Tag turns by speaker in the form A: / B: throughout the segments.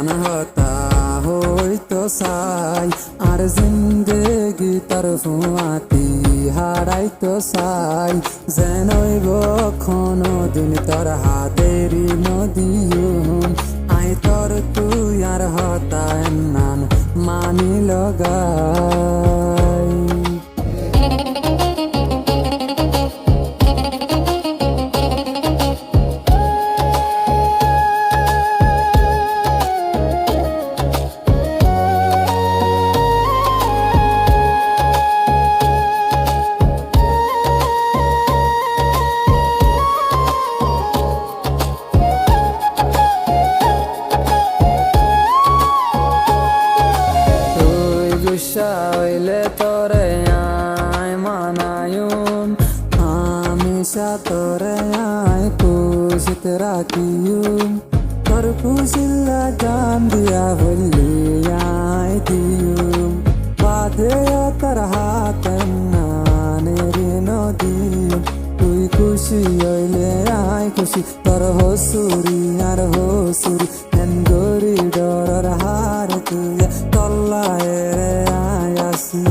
A: কান হতা হইতো চাই আর জিন্দেগি তোর ফুয়াতি হারাইতো চাই যেনইব কোনো দিন তোর হাতেরি নদীম আই তোর তুই আর হতা নান মানি লগাই হইলে তোরে আয় মানায়ুম হামেশা তোরে আয় খুশিতে রাখিয়ুম তোর খুশিল্লা জান দিয়া বললি আয় দিয়ুম বাদে তোর হাত নানের নদীম তুই খুশি হইলে আয় খুশি তোর হসুরি আর হসুরি গরি ডর হার তুই তল্লায় রে আয় আসি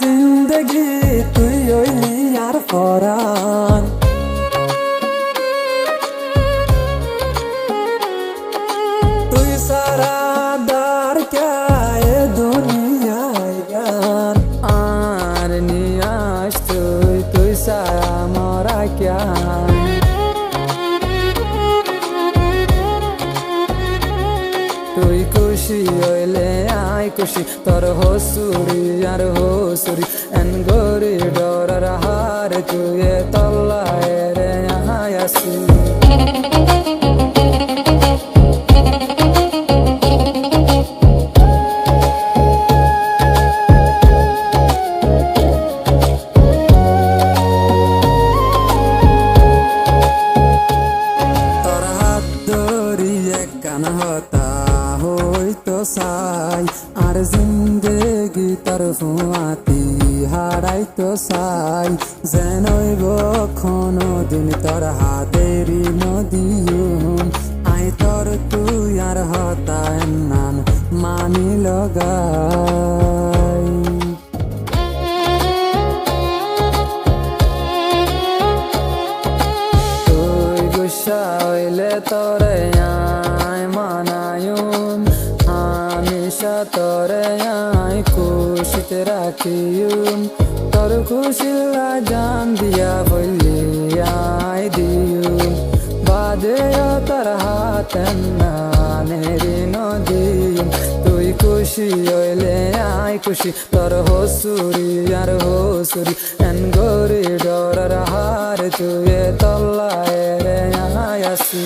A: জিন্দগি তুই হইলি আর পরাণ তুই সারা দার কে দুনিয়ায় গান আর নিয়াস তুই তুই সারা মরা ক্যা তুই খুশি হইলে আয় খুশি তোর হসুরি আর হসুরি এন গরি ডরার হার তুই তল্লায় রে আয় আসি তোর হাত ধরিয়ে কান হতা হইতো চাই আর জিন্দেগি তোর ফুয়াতি হারাইতো চাই যেনইব কোনো দিন তোর হাতেরি নদীম আই তোর তুই আর হতা নান মানি লগাই তুই গুসা হইলে তোরে আয় মানায়ুম হামেশা তোরে আয় খুশিতে রাখিয়ুম তোর খুশিল্লা জান দিয়া বললি আয় দিয়ুম বাদে তোর হাত নানের নদীম তুই খুশি হইলে আয় খুশি তোর হসুরি আর হসুরি এন গরি ডরার হার তুই তল্লায় রে আয় আসি